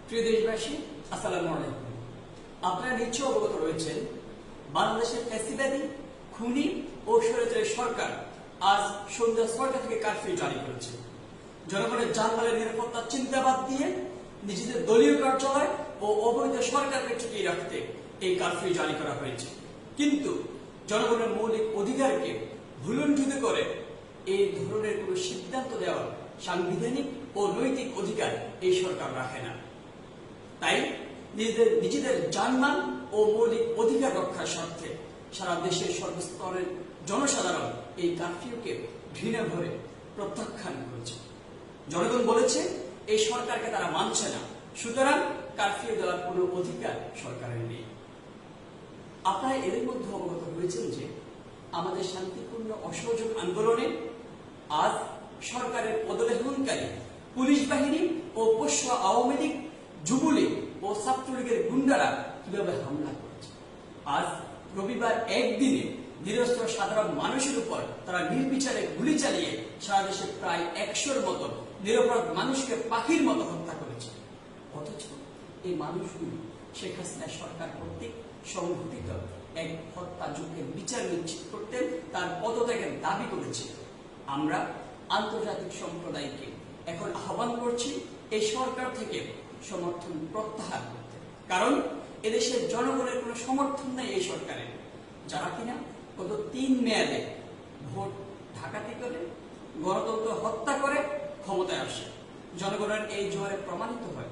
প্রিয় দেশবাসী, আসসালামু আলাইকুম। আপনারা নিশ্চয় অবগত রয়েছেন, বাংলাদেশের ফ্যাসিবাদী, খুনি ও স্বৈরাচারী সরকার আজ সন্ধ্যা ৬টা থেকে কারফিউ জারি করেছে। জনগণের জানমালের নিরাপত্তার চিন্তা বাদ দিয়ে নিজেদের দলীয় কার্যালয় ও অবৈধ সরকারকে টিকিয়ে রাখতে এই কারফিউ জারি করা হয়েছে। কিন্তু জনগণের মৌলিক অধিকারকে ভুলুণ্ঠিত করে এই ধরনের কোন সিদ্ধান্ত দেওয়ার সাংবিধানিক ও নৈতিক অধিকার এই সরকার রাখে না। তাই নিজেদের জানমাল ও মৌলিক অধিকার রক্ষার স্বার্থে সারা দেশের সর্বস্তরের জনসাধারণ এই কারফিউকে ঘৃণা ভরে প্রত্যাখ্যান করেছে। জনগণ বলেছে এই সরকারকে তারা মানছে না, সুতরাং কারফিউ দেওয়ার কোনো অধিকার সরকারের নেই। আপনারা এর মধ্যে অবগত হয়েছেন যে আমাদের শান্তিপূর্ণ অসহযোগ আন্দোলনে আজ সরকারের পদলেহনকারী পুলিশ বাহিনী ও পোষ্য আওয়ামী লীগ, যুবলীগ ও ছাত্রলীগের গুন্ডারা কিভাবে হামলা করেছে। আজ রবিবার একদিনে নিরস্ত্র সাধারণ মানুষের উপর তারা নির্বিচারে গুলি চালিয়ে সারা দেশে প্রায় ১০০-র মতো নিরপরাধ মানুষকে পাখির মতো হত্যা করেছে। অথচ এই মানুষগুলি শেখ হাসিনা সরকার কর্তৃক সংঘটিত এক হত্যাযজ্ঞের বিচার নিশ্চিত করতে তার পদত্যাগের দাবি করেছে। আমরা আন্তর্জাতিক সম্প্রদায়কে এখন আহ্বান করছি এই সরকার থেকে সমর্থন প্রত্যাহার করতে, কারণ এদেশের জনগণের কোনো সমর্থন নেই এই সরকারের, যারা কিনা গত ৩ মেয়াদে ভোট ডাকাতি করে, গণতন্ত্র হত্যা করে ক্ষমতায় আসে। জনগণের এই জোয়ারে প্রমাণিত হয়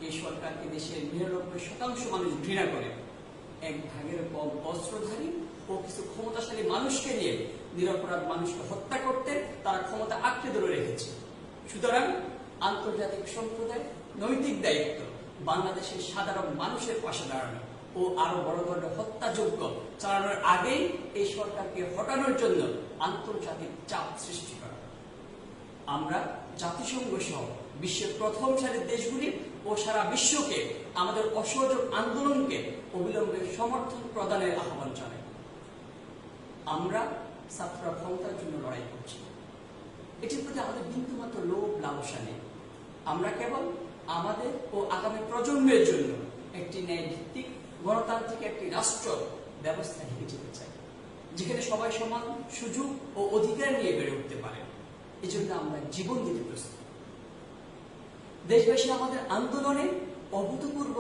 এই সরকারকে দেশের ৯৯% মানুষ ঘৃণা করে। ১ ভাগের কম অস্ত্রধারী ও কিছু ক্ষমতাশালী মানুষকে নিয়ে নিরপরাধ মানুষকে হত্যা করতে তারা ক্ষমতা আঁকড়ে ধরে রেখেছে। সুতরাং আন্তর্জাতিক সম্প্রদায় নৈতিক দায়িত্ব বাংলাদেশের সাধারণ মানুষের পাশে দাঁড়ানো ও আরো বড় বড় হত্যাযজ্ঞ চালানোর আগেই এই সরকারকে হটানোর জন্য আন্তর্জাতিক চাপ সৃষ্টি করা। আমরা জাতিসংঘ সহ বিশ্বের প্রথম সারির দেশগুলি ও সারা বিশ্বকে আমাদের অসহযোগ আন্দোলনকে অবিলম্বে সমর্থন প্রদানের আহ্বান জানাই। আমরা ছাত্ররা ক্ষমতার জন্য লড়াই করছি, এটির প্রতি আমাদের বিন্দুমাত্র লোভ লালসা নেই। আমরা কেবল আমাদের ও আগামী প্রজন্মের জন্য একটি ন্যায়ভিত্তিক গণতান্ত্রিক একটি রাষ্ট্র ব্যবস্থা নিয়ে যেতে চাই, যেখানে সবাই সমান সুযোগ ও অধিকার নিয়ে বেড়ে উঠতে পারে। এজন্য আমরা জীবন দিতে প্রস্তুত। দেশবাসী আমাদের আন্দোলনে অভূতপূর্ব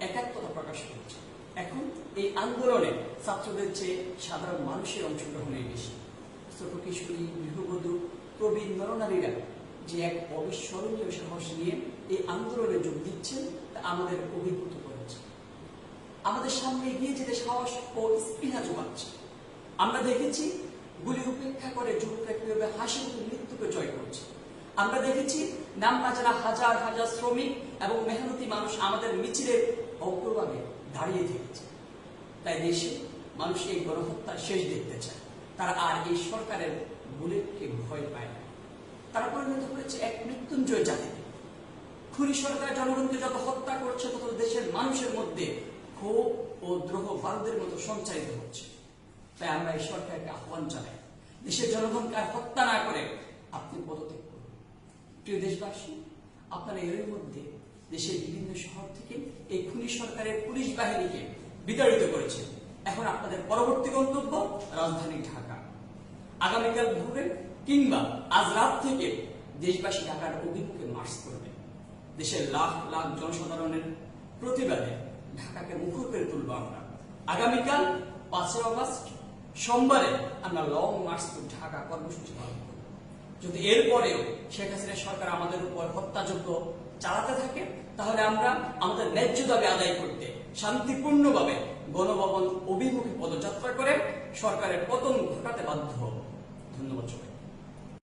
একাত্মতা প্রকাশ করছে। এখন এই আন্দোলনে ছাত্রদের চেয়ে সাধারণ মানুষের অংশগ্রহণই বেশি। ছোট কিশোরী, গৃহবধূ, প্রবীণ নরনারীরা যে এক অবিস্মরণীয় সাহস নিয়ে এই আন্দোলনে যোগ দিচ্ছেন তা আমাদের অভিভূত করেছে। আমাদের সামনে এগিয়ে যেতে সাহস ও স্পৃহা যোগাচ্ছে। আমরা দেখেছি গুলি উপেক্ষা করে যুবকরা কিভাবে হাসি মুখে মৃত্যুকে জয় করছে। আমরা দেখেছি নাম না জানা হাজার হাজার শ্রমিক এবং মেহনতি মানুষ আমাদের মিছিলের অগ্রভাগে দাঁড়িয়ে থেকেছে। তাই দেশে মানুষ এই গণহত্যার শেষ দেখতে চায়। তারা আর এই সরকারের বুলেটকে ভয় পায় না। তারা পরিণত হয়েছে এক মৃত্যুঞ্জয় জাতিতে। খুনি সরকার জনগণকে যত হত্যা করছে তত দেশের মানুষের মধ্যে ক্ষোভ ও দ্রোহ বারুদের মতো সঞ্চারিত হচ্ছে। তাই আমরা এই সরকারকে আহ্বান জানাই, দেশের জনগণকে আর হত্যা না করে আপনি পদত্যাগ করুন। প্রিয় দেশবাসী, আপনারা এর মধ্যে দেশের বিভিন্ন শহর থেকে এই খুনি সরকারের পুলিশ বাহিনীকে বিতাড়িত করেছেন। এখন আপনাদের পরবর্তী গন্তব্য রাজধানী ঢাকা। আগামীকাল ভোরে কিংবা আজ রাত থেকে দেশবাসী ঢাকার অভিমুখে মার্চ করবে। দেশের লাখ লাখ জনসাধারণের প্রতিবাদে ঢাকাকে মুখর করে তুলব আমরা। আগামীকাল ৫ আগস্ট সোমবারে আমরা লং মার্চ টু ঢাকা কর্মসূচি পালন করব। যদি এরপরেও শেখ হাসিনা সরকার আমাদের উপর হত্যাযজ্ঞ চালাতে থাকে, তাহলে আমরা আমাদের ন্যায্য দাবি আদায় করতে শান্তিপূর্ণভাবে গণভবন অভিমুখে পদযাত্রা করে সরকারের পতন ঘটাতে বাধ্য হব। ধন্যবাদ।